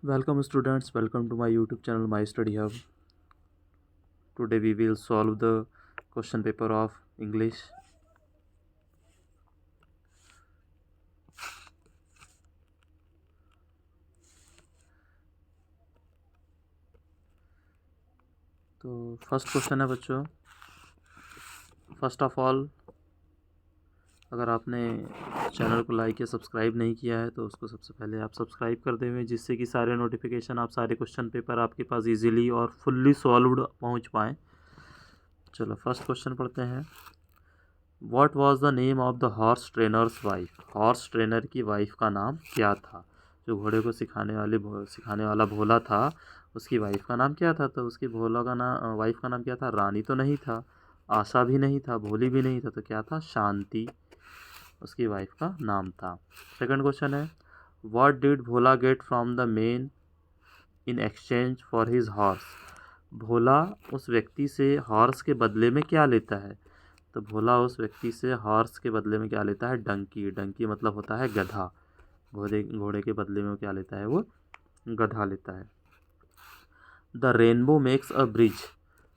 Welcome students, welcome to my YouTube channel My Study Hub. Today we will solve the question paper of English. तो first question है बच्चों, first of all अगर आपने channel को like या subscribe नहीं किया है तो उसको सबसे पहले आप सब्सक्राइब कर दें, जिससे कि सारे नोटिफिकेशन आप सारे क्वेश्चन पेपर आपके पास इजीली और फुल्ली सॉल्व्ड पहुंच पाएँ। चलो फर्स्ट क्वेश्चन पढ़ते हैं। What was the name of the horse trainers wife? Horse trainer की वाइफ का नाम क्या था? जो घोड़े को सिखाने वाला भोला था, उसकी वाइफ का नाम क्या था? तो उसकी भोला का नाम वाइफ का नाम क्या था? रानी तो नहीं था, आशा भी नहीं था, भोली भी नहीं था, तो क्या था? शांति उसकी वाइफ का नाम था। सेकंड क्वेश्चन है, what did Bhola get from the man in exchange for his horse? Bhola उस व्यक्ति से हॉर्स के बदले में क्या लेता है? तो भोला उस व्यक्ति से हॉर्स के बदले में क्या लेता है? डंकी। डंकी मतलब होता है गधा। घोड़े के बदले में वो क्या लेता है? वो गधा लेता है। The rainbow makes a bridge.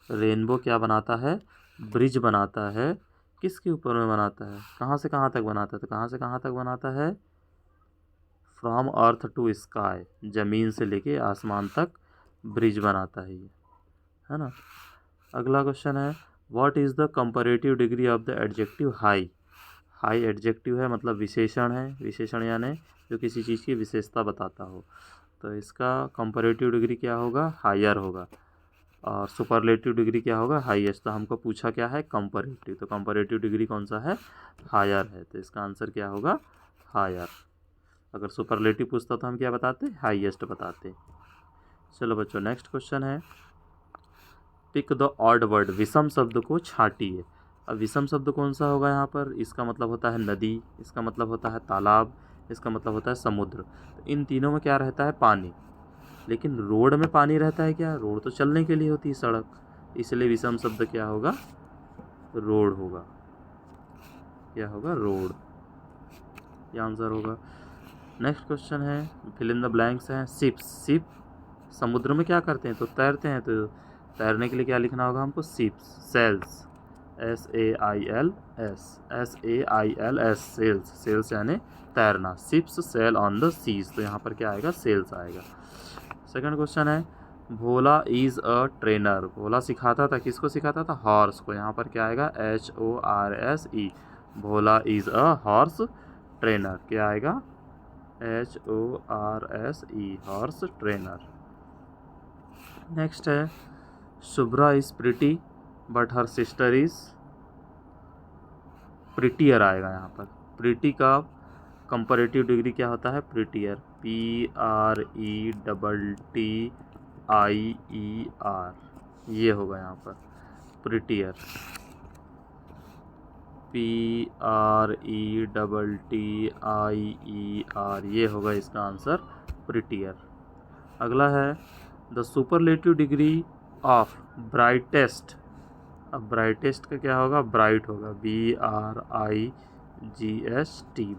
Rainbow क्या बनाता है? ब्रिज बनाता है। किसके ऊपर में बनाता है? कहाँ से कहाँ तक बनाता है? तो कहाँ से कहाँ तक बनाता है? फ्रॉम अर्थ टू स्काई, ज़मीन से लेके आसमान तक ब्रिज बनाता है ये, है ना। अगला क्वेश्चन है, what is the comparative degree of the adjective high? High adjective है, मतलब विशेषण है। विशेषण यानी जो किसी चीज़ की विशेषता बताता हो, तो इसका कंपैरेटिव डिग्री क्या होगा? हायर होगा। और सुपरलेटिव डिग्री क्या होगा? हाईएस्ट। तो हमको पूछा क्या है? कंपैरेटिव, तो कंपैरेटिव डिग्री कौन सा है? हायर है, तो इसका आंसर क्या होगा? हायर। अगर सुपरलेटिव पूछता तो हम क्या बताते? हाईएस्ट बताते। चलो बच्चों नेक्स्ट क्वेश्चन है, पिक द ऑड वर्ड। विषम शब्द को छांटिए। अब विषम शब्द कौन सा होगा यहाँ पर? इसका मतलब होता है नदी, इसका मतलब होता है तालाब, इसका मतलब होता है समुद्र। तो इन तीनों में क्या रहता है? पानी। लेकिन रोड में पानी रहता है क्या? रोड तो चलने के लिए होती है, सड़क, इसलिए विषम शब्द क्या होगा? रोड होगा। क्या होगा? रोड। ये आंसर होगा। नेक्स्ट क्वेश्चन है, फिल इन द ब्लैंक्स हैं। शिप्स। शिप समुद्र में क्या करते हैं? तो तैरते हैं, तो तैरने के लिए क्या लिखना होगा हमको? Ships. Sails, SAILS, sails. Sails यानी तैरना। Ships sail on the seas, तो यहाँ पर क्या आएगा? सेल्स आएगा। सेकंड क्वेश्चन है, भोला इज़ अ ट्रेनर। भोला सिखाता था, किसको सिखाता था? हॉर्स को। यहाँ पर क्या आएगा? HORSE। Bhola is a horse trainer. क्या आएगा? HORSE, horse trainer. नेक्स्ट है, Shubhra is pretty but her sister is prettier आएगा यहाँ पर। प्रिटी का कंपैरेटिव डिग्री क्या होता है? प्रिटियर। PRETTIER, ये होगा यहाँ पर प्रिटियर। PRETTIER, ये होगा इसका आंसर प्रिटियर। अगला है, the superlative degree of brightest. अब ब्राइटेस्ट का क्या होगा? ब्राइट होगा। BRIGST,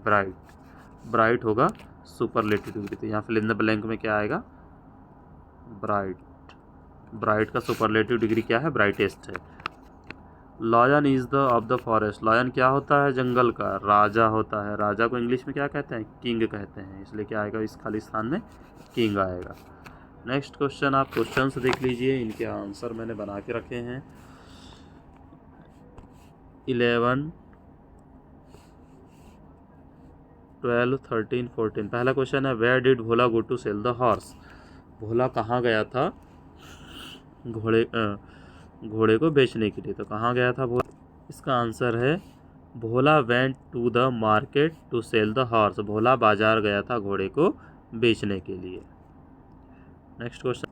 bright. ब्राइट होगा सुपरलेटिव डिग्री। तो यहाँ फिल इन द ब्लैंक में क्या आएगा? ब्राइट। ब्राइट का सुपरलेटिव डिग्री क्या है? ब्राइटेस्ट है। Lion is the of the forest. Lion क्या होता है? जंगल का राजा होता है। राजा को इंग्लिश में क्या कहते हैं? किंग कहते हैं, इसलिए क्या आएगा इस खाली स्थान में? किंग आएगा। नेक्स्ट क्वेश्चन, आप क्वेश्चंस देख लीजिए, इनके आंसर मैंने बना के रखे हैं। 11, 12, 13, 14। पहला क्वेश्चन है, where did Bhola go to sell the horse? Bhola कहाँ गया था घोड़े को बेचने के लिए? तो कहाँ गया था भोला? इसका आंसर है, Bhola went to the market to sell the horse. Bhola बाजार गया था घोड़े को बेचने के लिए। नेक्स्ट क्वेश्चन,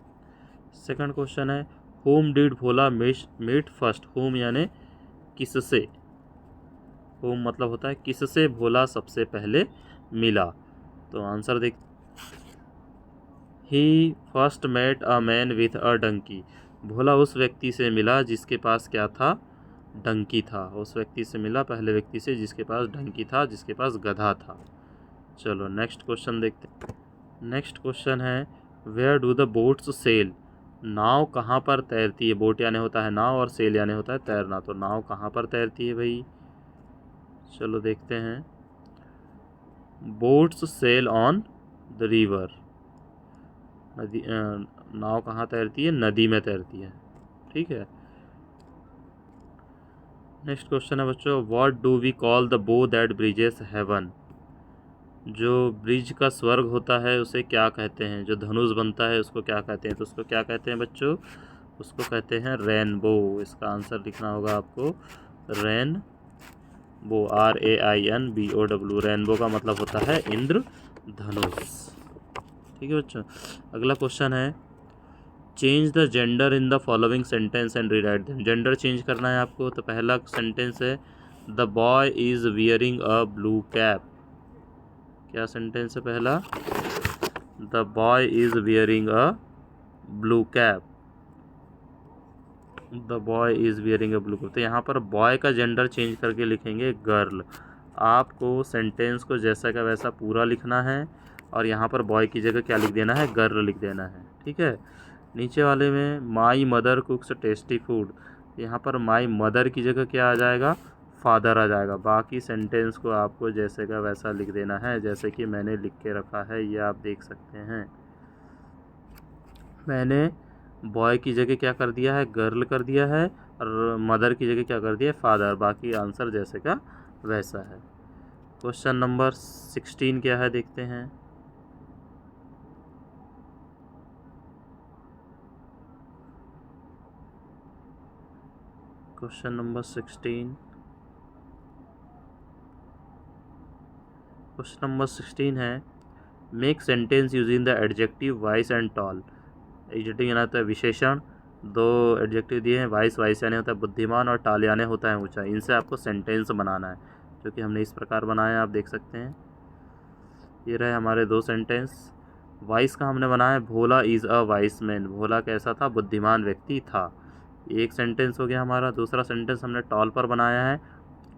सेकंड क्वेश्चन है, whom did Bhola meet first? Whom यानी किससे? होम मतलब होता है किससे भोला सबसे पहले मिला। तो आंसर देख, he first met a man with a donkey. Bhola उस व्यक्ति से मिला जिसके पास क्या था? डंकी था। उस व्यक्ति से मिला, पहले व्यक्ति से, जिसके पास डंकी था, जिसके पास गधा था। चलो नेक्स्ट क्वेश्चन देखते हैं। नेक्स्ट क्वेश्चन है, where do the boats sail, नाव कहाँ पर तैरती है। बोट यानी होता है नाव और सेल यानी होता है तैरना, तो नाव कहाँ पर तैरती है भाई। चलो देखते हैं। Boats sail on the river, नदी नाव कहाँ तैरती है, नदी में तैरती है। ठीक है। नेक्स्ट क्वेश्चन है बच्चों, what do we call the bow that bridges heaven, जो ब्रिज का स्वर्ग होता है उसे क्या कहते हैं, जो धनुष बनता है उसको क्या कहते हैं। तो उसको क्या कहते हैं बच्चों, उसको कहते हैं रेनबो। इसका आंसर लिखना होगा आपको रेनबो, RAINBOW। रेनबो का मतलब होता है इंद्र धनुष। ठीक है बच्चों। अगला क्वेश्चन है, change the gender in the following sentence and rewrite them. Gender change करना है आपको। तो पहला सेंटेंस है, the boy is wearing a blue cap. क्या सेंटेंस है पहला, the boy is wearing a blue cap, the boy is wearing a blue cap. तो यहाँ पर बॉय का जेंडर चेंज करके लिखेंगे गर्ल। आपको सेंटेंस को जैसा का वैसा पूरा लिखना है और यहाँ पर बॉय की जगह क्या लिख देना है, गर्ल लिख देना है। ठीक है। नीचे वाले में माई मदर कुक्स टेस्टी फूड, यहाँ पर माई मदर की जगह क्या आ जाएगा, फादर आ जाएगा। बाकी सेंटेंस को आपको जैसे का वैसा लिख देना है, जैसे कि मैंने लिख के रखा है, ये आप देख सकते हैं। मैंने बॉय की जगह क्या कर दिया है, गर्ल कर दिया है, और मदर की जगह क्या कर दिया है, फादर। बाकी आंसर जैसे का वैसा है। क्वेश्चन नंबर 16 क्या है देखते हैं। क्वेश्चन नंबर 16, क्वेश्चन नंबर 16 है, make sentence using the adjective vice and tall. Adjective यानी होता है विशेषण, दो एडजेक्टिव दिए हैं, वाइस वाइस यानी होता है बुद्धिमान और टॉल यानी होता है ऊंचा। इनसे आपको सेंटेंस बनाना है, जो कि हमने इस प्रकार बनाया है, आप देख सकते हैं। ये रहे हमारे दो सेंटेंस। वाइस का हमने बनाया है, भोला इज़ अ वाइस मैन। भोला कैसा था, बुद्धिमान व्यक्ति था। एक सेंटेंस हो गया हमारा। दूसरा सेंटेंस हमने टॉल पर बनाया है,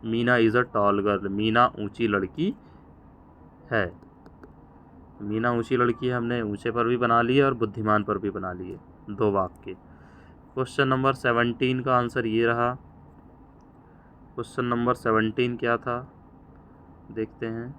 Meena is a tall girl. Meena ऊंची लड़की है। मीना ऊंची लड़की है, हमने ऊंचे पर भी बना लिए और बुद्धिमान पर भी बना लिए, दो वाक्य। क्वेश्चन नंबर 17 का आंसर ये रहा। क्वेश्चन नंबर 17 क्या था देखते हैं।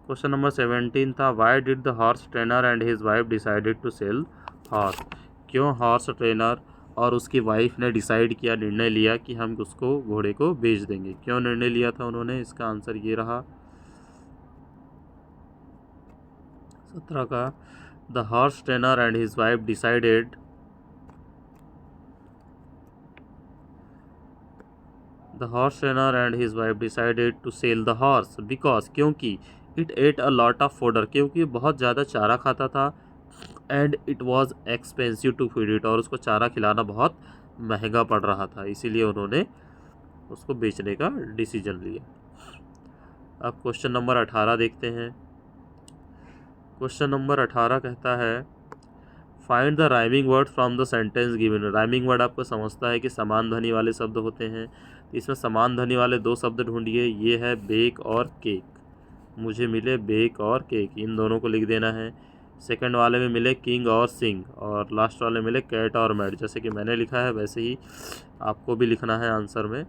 क्वेश्चन नंबर 17 था, why did the horse trainer and his wife decided to sell horse. क्यों हॉर्स ट्रेनर और उसकी वाइफ ने डिसाइड किया, निर्णय लिया कि हम उसको घोड़े को बेच देंगे। क्यों निर्णय लिया था उन्होंने, इसका आंसर ये रहा 17 का, the horse trainer and his wife decided, the horse trainer and his wife decided to sell the horse because, क्योंकि, it ate a lot of fodder, क्योंकि बहुत ज़्यादा चारा खाता था, and it was expensive to feed it, और उसको चारा खिलाना बहुत महंगा पड़ रहा था, इसीलिए उन्होंने उसको बेचने का डिसीजन लिया। अब क्वेश्चन नंबर 18 देखते हैं। क्वेश्चन नंबर 18 कहता है, find the rhyming word from the sentence given. Rhyming word आपको समझता है कि समान ध्वनि वाले शब्द होते हैं, तो इसमें समान ध्वनि वाले दो शब्द ढूंढिए। ये है बेक और केक। मुझे मिले बेक और केक, इन दोनों को लिख देना है। सेकंड वाले में मिले किंग और सिंग, और लास्ट वाले मिले कैट और मैट। जैसे कि मैंने लिखा है वैसे ही आपको भी लिखना है आंसर में।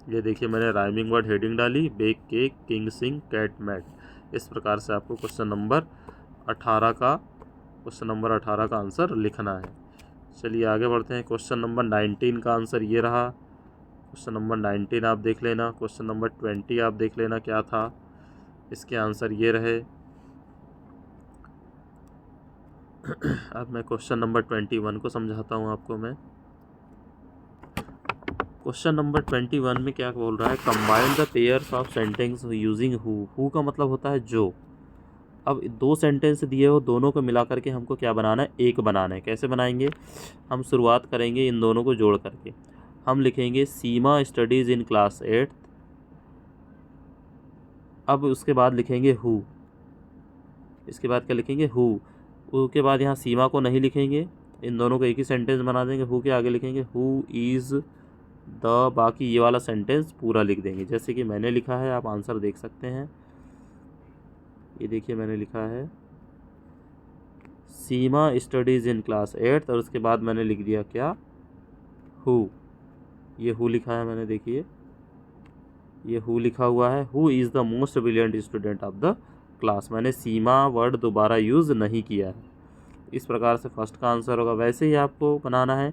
ये देखिए मैंने राइमिंग वर्ड हेडिंग डाली, बेक केक किंग सिंग कैट मैट। इस प्रकार से आपको क्वेश्चन नंबर 18 का आंसर लिखना है। चलिए आगे बढ़ते हैं। क्वेश्चन नंबर 19 का आंसर ये रहा। क्वेश्चन नंबर 19 आप देख लेना। क्वेश्चन नंबर 20 आप देख लेना क्या था, इसके आंसर ये रहे। अब मैं क्वेश्चन नंबर 21 को समझाता हूँ आपको मैं। क्वेश्चन नंबर 21 में क्या बोल रहा है, combine the pairs of sentence using who. Who का मतलब होता है जो। अब दो सेंटेंस दिए हो, दोनों को मिला करके हमको क्या बनाना है, एक बनाना है। कैसे बनाएंगे, हम शुरुआत करेंगे इन दोनों को जोड़ करके। हम लिखेंगे सीमा स्टडीज़ इन क्लास 8। अब उसके बाद लिखेंगे हु। इसके बाद क्या लिखेंगे, हु। उसके बाद यहाँ सीमा को नहीं लिखेंगे, इन दोनों को एक ही सेंटेंस बना देंगे। हु के आगे लिखेंगे हु इज़ बाकी ये वाला सेंटेंस पूरा लिख देंगे। जैसे कि मैंने लिखा है, आप आंसर देख सकते हैं। ये देखिए मैंने लिखा है सीमा स्टडीज़ इन क्लास 8 और उसके बाद मैंने लिख दिया क्या, हु। ये हु लिखा है मैंने, देखिए ये हु लिखा हुआ है। Who is the most brilliant student of the class. मैंने सीमा वर्ड दोबारा यूज़ नहीं किया है। इस प्रकार से फर्स्ट का आंसर होगा। वैसे ही आपको बनाना है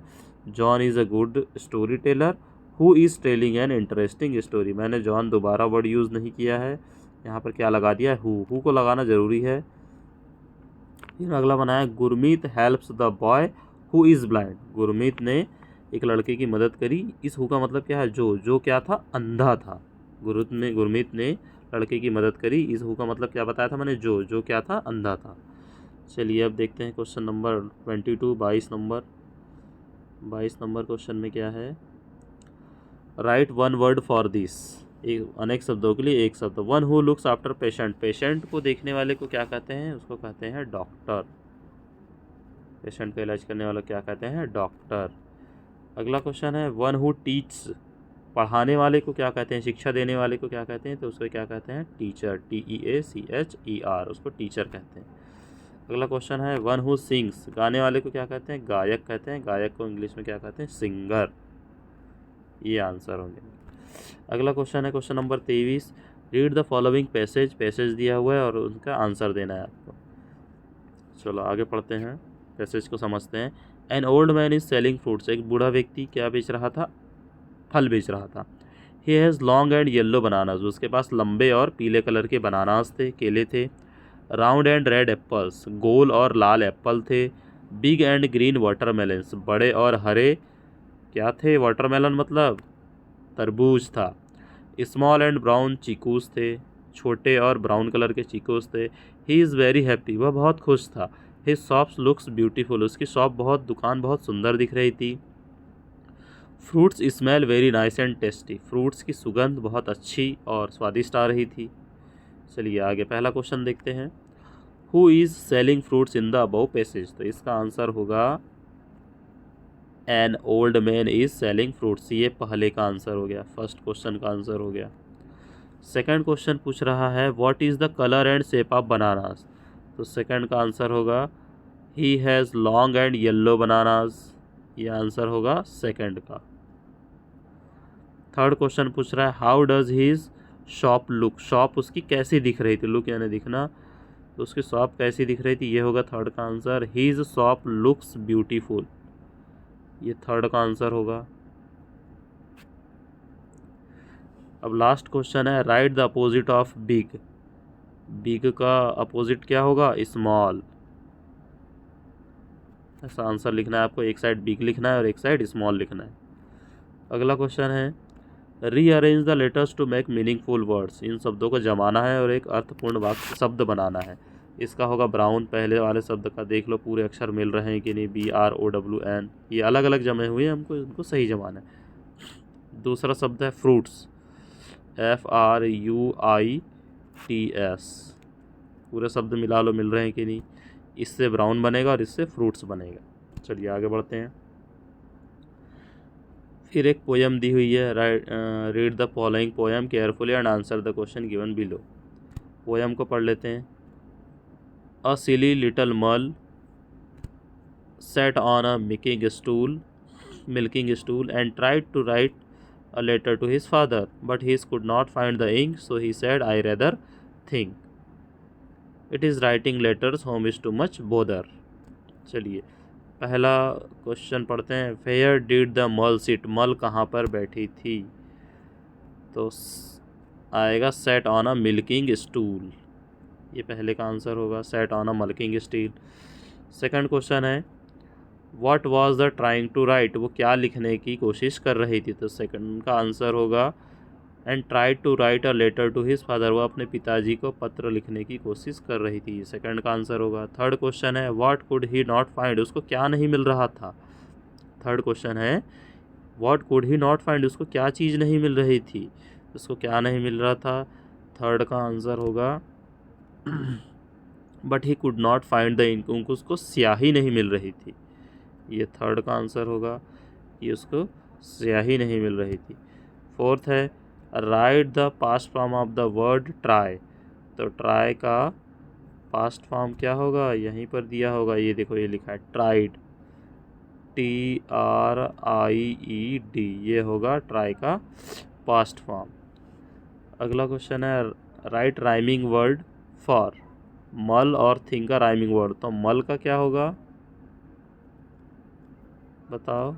John is a good story teller who is telling an interesting story. मैंने जॉन दोबारा वर्ड यूज़ नहीं किया है, यहाँ पर क्या लगा दिया है, हु को लगाना ज़रूरी है। फिर अगला बनाया Gurmeet helps the boy who is blind. Gurmeet ने एक लड़के की मदद करी। इस हु का मतलब क्या है, जो क्या था, अंधा था। गुरमीत ने लड़के की मदद करी। इस हु का मतलब क्या बताया था मैंने, जो क्या था, अंधा था। चलिए अब देखते हैं क्वेश्चन नंबर 22, 22 नंबर क्वेश्चन में क्या है। Right one word for this. एक अनेक शब्दों के लिए एक शब्द। One who looks after patient. Patient को देखने वाले को क्या कहते हैं, उसको कहते हैं डॉक्टर। पेशेंट का इलाज करने वाला क्या कहते हैं, डॉक्टर। अगला क्वेश्चन है वन हु टीच्स। पढ़ाने वाले को क्या कहते हैं, शिक्षा देने वाले को क्या कहते हैं, तो उसको क्या कहते हैं, टीचर। TEACHER, उसको टीचर कहते हैं। अगला क्वेश्चन है वन हु सिंग्स। गाने वाले को क्या कहते हैं, गायक कहते हैं। गायक को इंग्लिश में क्या कहते हैं, सिंगर। ये आंसर होंगे। अगला क्वेश्चन है question number 23। Read the following passage. Passage दिया हुआ है और उनका आंसर देना है आपको। चलो आगे पढ़ते हैं, पैसेज को समझते हैं। An old man is selling fruits. एक बूढ़ा व्यक्ति क्या बेच रहा था, फल बेच रहा था। ही has long and yellow bananas. उसके पास लंबे और पीले कलर के बनानास थे, केले थे। Round and red apples. गोल और लाल एप्पल थे। Big and green watermelons. बड़े और हरे क्या थे, वाटरमेलन मतलब तरबूज था। स्मॉल एंड ब्राउन चीकूस थे। छोटे और ब्राउन कलर के चीकूस थे। He is very happy. वह बहुत खुश था। His shops looks beautiful. उसकी दुकान बहुत सुंदर दिख रही थी। Fruits smell very nice and tasty. Fruits की सुगंध बहुत अच्छी और स्वादिष्ट आ रही थी। चलिए आगे पहला क्वेश्चन देखते हैं। Who is selling fruits in the above passage. तो इसका आंसर होगा an old man is selling fruits. ये पहले का आंसर हो गया, फर्स्ट क्वेश्चन का आंसर हो गया। सेकंड क्वेश्चन पूछ रहा है what is the colour and shape of bananas. तो सेकंड का आंसर होगा he has long and yellow bananas. ये आंसर होगा सेकंड का। थर्ड क्वेश्चन पूछ रहा है how does his shop look. Shop उसकी कैसी दिख रही थी, लुक यानी दिखना, तो उसकी शॉप कैसी दिख रही थी, ये होगा थर्ड का answer. His shop looks beautiful. ये थर्ड का आंसर होगा। अब लास्ट क्वेश्चन है write the opposite of big. Big का अपोजिट क्या होगा, स्मॉल। ऐसा आंसर लिखना है आपको, एक साइड बिग लिखना है और एक साइड स्मॉल लिखना है। अगला क्वेश्चन है rearrange the letters to make meaningful words. इन शब्दों को जमाना है और एक अर्थपूर्ण वाक्य शब्द बनाना है। इसका होगा ब्राउन। पहले वाले शब्द का देख लो पूरे अक्षर मिल रहे हैं कि नहीं, BROWN। ये अलग अलग जमे हुए हैं, हमको इनको सही जमाना है। दूसरा शब्द है फ्रूट्स, FRUITS। पूरे शब्द मिला लो, मिल रहे हैं कि नहीं। इससे ब्राउन बनेगा और इससे फ्रूट्स बनेगा। चलिए आगे बढ़ते हैं। फिर एक पोयम दी हुई है, read the following poem carefully and answer the question given below. Poem को पढ़ लेते हैं। अ सिली लिटल मल sat on a milking stool and tried to write a letter to his father, but he could not find the ink, so he said, I rather think it is writing letters home is too much bother। चलिए पहला question पढ़ते हैं। Where did the mall sit। मल कहाँ पर बैठी थी, तो आएगा sat on a milking stool। ये पहले का आंसर होगा, sat on a milking stool। Second question है What was the trying to write। वो क्या लिखने की कोशिश कर रही थी, तो सेकंड का आंसर होगा and tried to write a letter to his father। वो अपने पिताजी को पत्र लिखने की कोशिश कर रही थी, सेकंड का आंसर होगा। थर्ड क्वेश्चन है What could he not find। उसको क्या नहीं मिल रहा था। थर्ड क्वेश्चन है What could he not find। उसको क्या चीज़ नहीं मिल रही थी, उसको क्या नहीं मिल रहा था। थर्ड का आंसर होगा but he could not find the ink. उसको स्याही नहीं मिल रही थी। ये थर्ड का आंसर होगा कि उसको स्याही नहीं मिल रही थी। फोर्थ है write the past form of the word try. तो ट्राई का पास्ट फॉर्म क्या होगा, यहीं पर दिया होगा, ये देखो ये लिखा है ट्राइड, TRIED, ये होगा ट्राई का पास्ट फॉर्म। अगला क्वेश्चन है राइट राइमिंग वर्ड फॉर। मल और थिंग का राइमिंग वर्ड, तो मल का क्या होगा बताओ।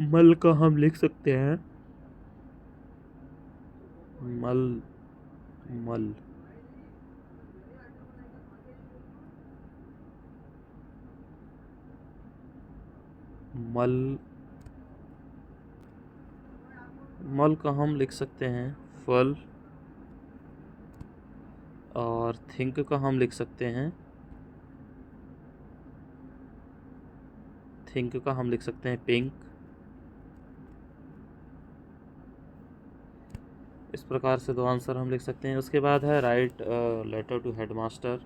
मल का हम लिख सकते हैं मल, मल, मल, मल का हम लिख सकते हैं फल, और थिंक का हम लिख सकते हैं, थिंक का हम लिख सकते हैं पिंक। इस प्रकार से 2 आंसर हम लिख सकते हैं। उसके बाद है राइट लेटर टू हेडमास्टर,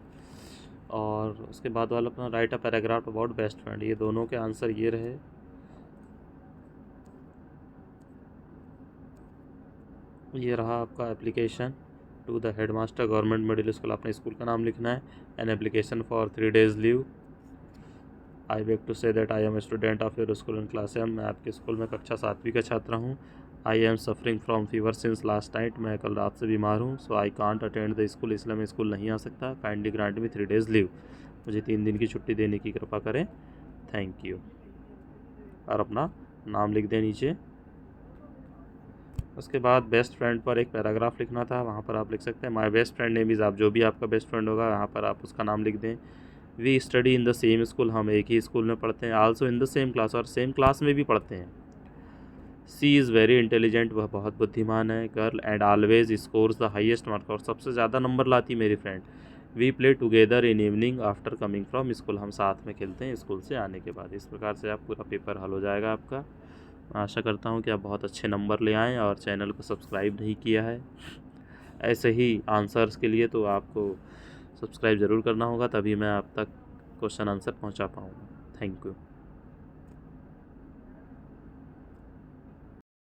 और उसके बाद वाला अपना write a paragraph about best friend. ये दोनों के आंसर ये रहे। ये रहा आपका application to the headmaster government middle school. अपने स्कूल का नाम लिखना है। An application for 3 days leave. I beg to say that I am student of your school and class M. मैं आपके स्कूल में कक्षा 7वीं का छात्र हूँ। I am suffering from fever since last night. मैं कल रात से बीमार हूँ। So I can't attend the school, इसलिए मैं स्कूल नहीं आ सकता। Kindly grant me 3 days leave. मुझे 3 दिन की छुट्टी देने की कृपा करें, थैंक यू। और अपना नाम लिख दें नीचे। उसके बाद बेस्ट फ्रेंड पर एक पैराग्राफ लिखना था, वहाँ पर आप लिख सकते हैं my best friend name is. आप जो भी आपका बेस्ट फ्रेंड होगा यहाँ पर आप उसका नाम लिख दें। We study in the same school, हम एक ही स्कूल में पढ़ते हैं। Also in the same class, और सेम क्लास में भी पढ़ते हैं। सी इज़ वेरी इंटेलिजेंट, वह बहुत बुद्धिमान है। Girl and always scores the highest mark, और सबसे ज़्यादा नंबर लाती मेरी friend. We play together in evening after coming from school, हम साथ में खेलते हैं स्कूल से आने के बाद। इस प्रकार से आप पूरा पेपर हल हो जाएगा आपका। आशा करता हूँ कि आप बहुत अच्छे नंबर ले आएँ, और चैनल को सब्सक्राइब नहीं किया है ऐसे ही आंसर्स के लिए तो आपको सब्सक्राइब ज़रूर करना होगा, तभी मैं आप तक क्वेश्चन आंसर पहुँचा पाऊँगा। Thank you.